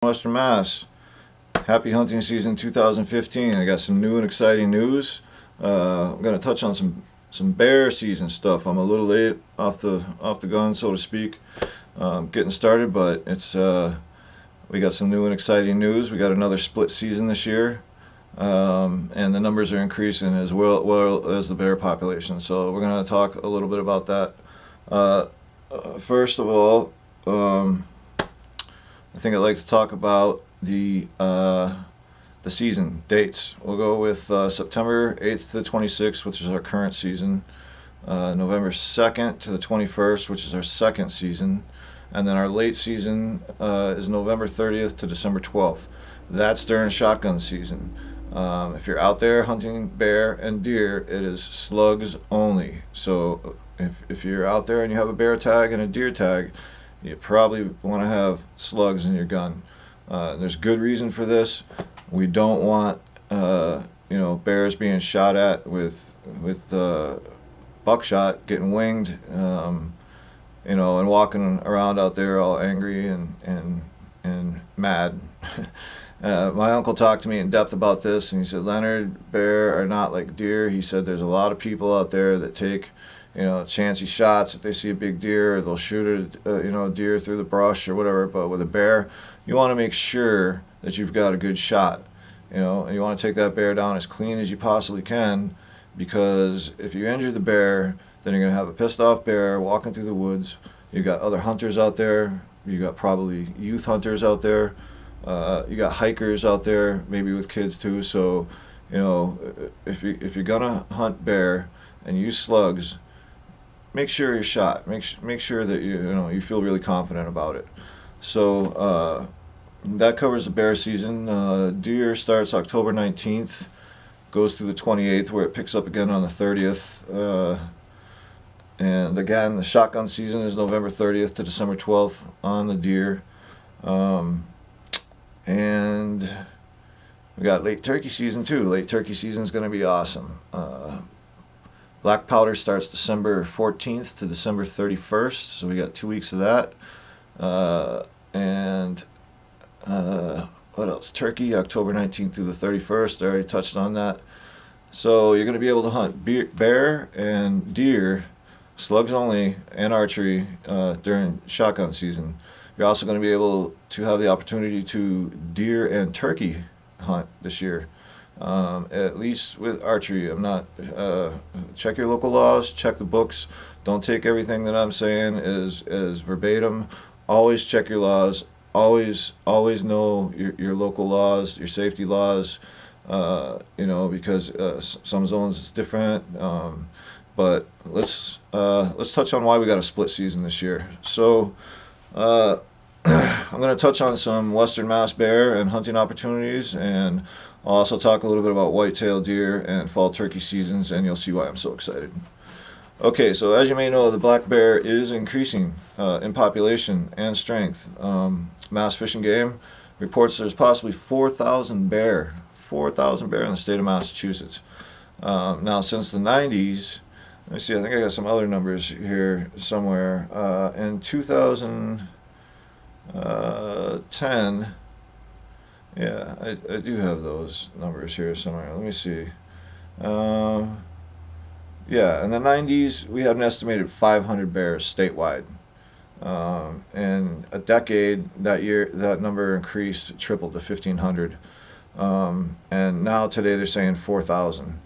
Western Mass. Happy hunting season 2015. I got some new and exciting news. I'm going to touch on some bear season stuff. I'm a little late off the gun, so to speak, getting started, but it's we got some new and exciting news. We got another split season this year, and the numbers are increasing as well as the bear population. So we're going to talk a little bit about that. First of all, I think I'd like to talk about the season dates. We'll go with September 8th to the 26th, which is our current season, November 2nd to the 21st, which is our second season, and then our late season is November 30th to December 12th. That's during shotgun season. If you're out there hunting bear and deer, it is slugs only. So if you're out there and you have a bear tag and a deer tag, you probably want to have slugs in your gun. There's good reason for this. We don't want bears being shot at with buckshot, getting winged, and walking around out there all angry and mad. My uncle talked to me in depth about this, and he said, Leonard, bear are not like deer. He said there's a lot of people out there that take chancy shots. If they see a big deer, they'll shoot a deer through the brush or whatever. But with a bear, you want to make sure that you've got a good shot, and you want to take that bear down as clean as you possibly can, because if you injure the bear, then you're going to have a pissed off bear walking through the woods. You got other hunters out there. You got probably youth hunters out there. You got hikers out there, maybe with kids too. So, if you're gonna hunt bear and use slugs, make sure you're shot. Make sure that you feel really confident about it. So that covers the bear season. Deer starts October 19th, goes through the 28th, where it picks up again on the 30th. And again, the shotgun season is November 30th to December 12th on the deer. And we got late turkey season too. Late turkey season is going to be awesome. Black powder starts December 14th to December 31st, so we got 2 weeks of that. What else? Turkey, October 19th through the 31st. I already touched on that. So you're going to be able to hunt bear and deer, slugs only, and archery during shotgun season. You're also going to be able to have the opportunity to deer and turkey hunt this year. At least with archery. I'm not check your local laws, check the books. Don't take everything that I'm saying as verbatim. Always check your laws. Always know your local laws, your safety laws. Because some zones it's different. But let's touch on why we got a split season this year. So I'm going to touch on some Western Mass bear and hunting opportunities, and I'll also talk a little bit about whitetail deer and fall turkey seasons, and you'll see why I'm so excited. Okay, so as you may know, the black bear is increasing in population and strength. Mass Fish and Game reports there's possibly 4,000 bear in the state of Massachusetts. Now, since the 90s, let me see, I think I got some other numbers here somewhere. In 2010, yeah, I do have those numbers here somewhere. Let me see. Yeah, in the 90s, we had an estimated 500 bears statewide. In a decade, that year, that number increased, tripled to 1,500. And now today they're saying 4,000.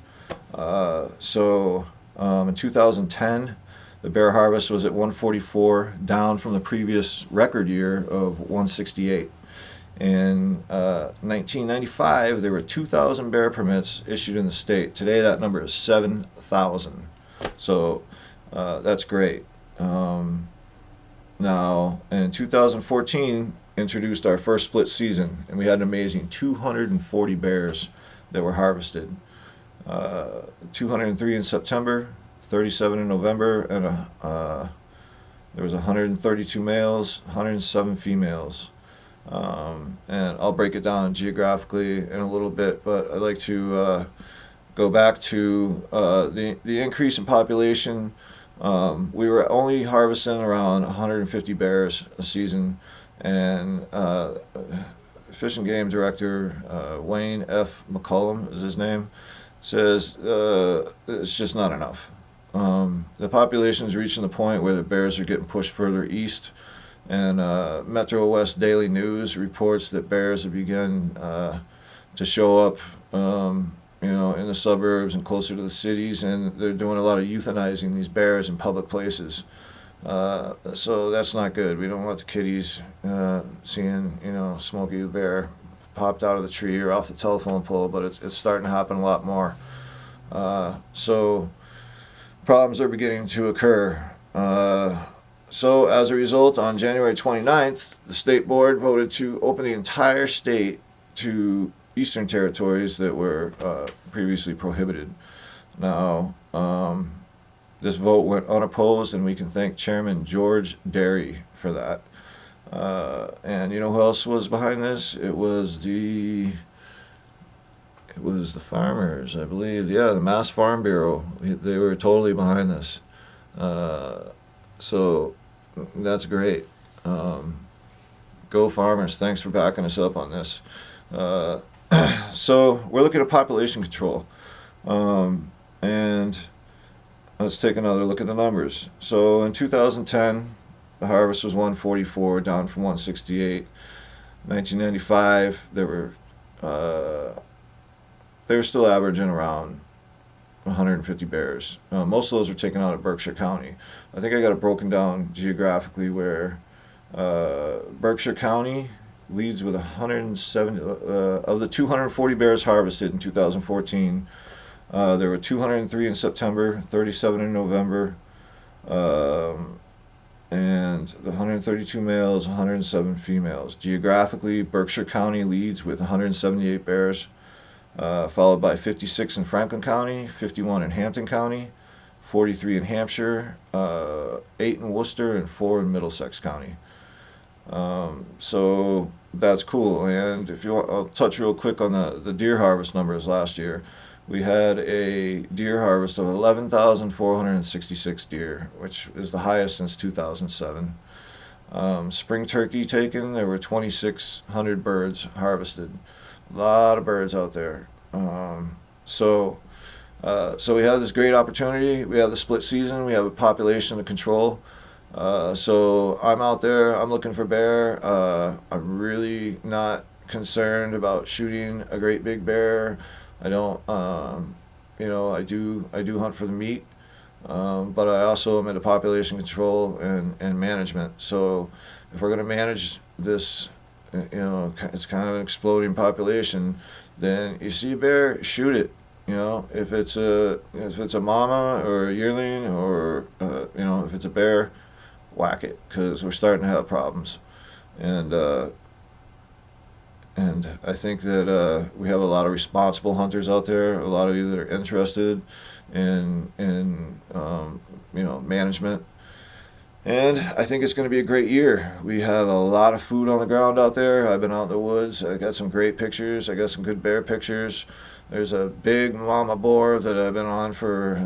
In 2010, the bear harvest was at 144, down from the previous record year of 168. In 1995, there were 2,000 bear permits issued in the state. Today, that number is 7,000. So that's great. Now, in 2014, introduced our first split season, and we had an amazing 240 bears that were harvested. 203 in September, 37 in November, and there was 132 males, 107 females. And I'll break it down geographically in a little bit, but I'd like to go back to the increase in population. We were only harvesting around 150 bears a season, and Fish and Game Director Wayne F. McCullum is his name, says it's just not enough. The population is reaching the point where the bears are getting pushed further east, and Metro West Daily News reports that bears have begun to show up, in the suburbs and closer to the cities, and they're doing a lot of euthanizing these bears in public places. So that's not good. We don't want the kiddies seeing, Smokey the Bear popped out of the tree or off the telephone pole, but it's starting to happen a lot more. So problems are beginning to occur. So as a result, on January 29th, the state board voted to open the entire state to eastern territories that were previously prohibited. Now, this vote went unopposed, and we can thank Chairman George Derry for that. And you know who else was behind this? It was the farmers, I believe. Yeah, the Mass Farm Bureau. They were totally behind this. So that's great. Go farmers. Thanks for backing us up on this. So we're looking at population control. And let's take another look at the numbers. So in 2010, the harvest was 144, down from 168. 1995, they were still averaging around 150 bears. Most of those were taken out of Berkshire County. I think I got it broken down geographically where Berkshire County leads with 170 of the 240 bears harvested in 2014. There were 203 in September, 37 in November, and the 132 males, 107 females. Geographically, Berkshire County leads with 178 bears, followed by 56 in Franklin County, 51 in Hampton County, 43 in Hampshire, 8 in Worcester, and 4 in Middlesex County. So that's cool. And if you want, I'll touch real quick on the deer harvest numbers last year. We had a deer harvest of 11,466 deer, which is the highest since 2007. Spring turkey taken, there were 2,600 birds harvested. A lot of birds out there. So we have this great opportunity. We have the split season. We have a population to control. So I'm out there. I'm looking for bear. I'm really not concerned about shooting a great big bear. I don't. I do hunt for the meat, but I also am into population control and management. So if we're going to manage this, it's kind of an exploding population. Then you see a bear, shoot it. If it's a mama or a yearling, or if it's a bear, whack it, because we're starting to have problems. And I think that we have a lot of responsible hunters out there, a lot of you that are interested in management. And I think it's going to be a great year. We have a lot of food on the ground out there. I've been out in the woods. I got some great pictures. I got some good bear pictures. There's a big mama boar that I've been on for,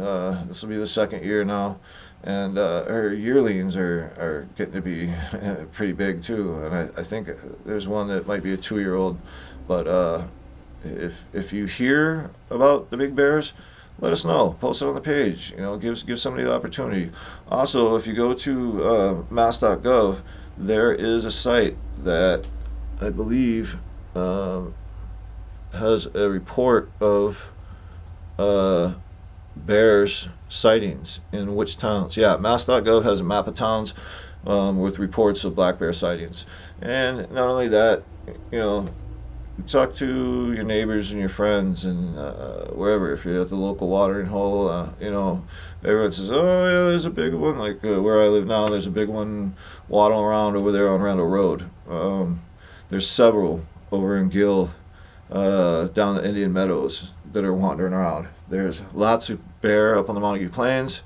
this will be the second year now. And her yearlings are getting to be pretty big too. And I think there's one that might be a 2-year-old. But if you hear about the big bears, let us know. Post it on the page. Give somebody the opportunity. Also, if you go to mass.gov, there is a site that I believe has a report of bears sightings in which towns. Yeah, mass.gov has a map of towns with reports of black bear sightings. And not only that, talk to your neighbors and your friends and wherever. If you're at the local watering hole, everyone says, oh yeah, there's a big one. Like where I live now, there's a big one waddling around over there on Randall Road. There's several over in Gill, down the Indian Meadows, that are wandering around. There's lots of bear up on the Montague Plains.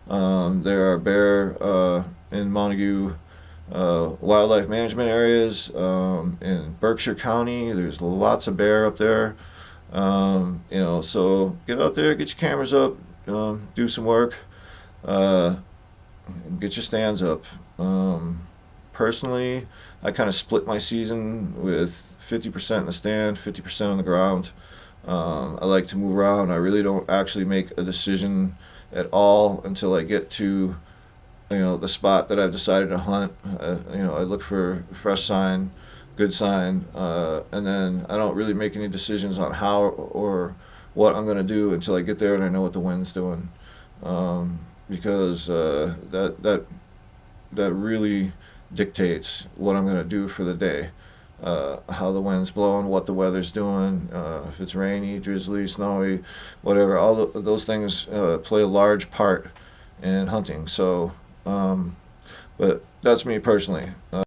There are bear in Montague wildlife management areas. In Berkshire County, there's lots of bear up there. So get out there, get your cameras up, do some work, get your stands up. Personally, I kind of split my season with 50% in the stand, 50% on the ground. I like to move around. I really don't actually make a decision at all until I get to, the spot that I've decided to hunt. I look for fresh sign, good sign, and then I don't really make any decisions on how or what I'm going to do until I get there and I know what the wind's doing, because that really dictates what I'm going to do for the day. How the wind's blowing, what the weather's doing, if it's rainy, drizzly, snowy, whatever. All those things play a large part in hunting. So, but that's me personally.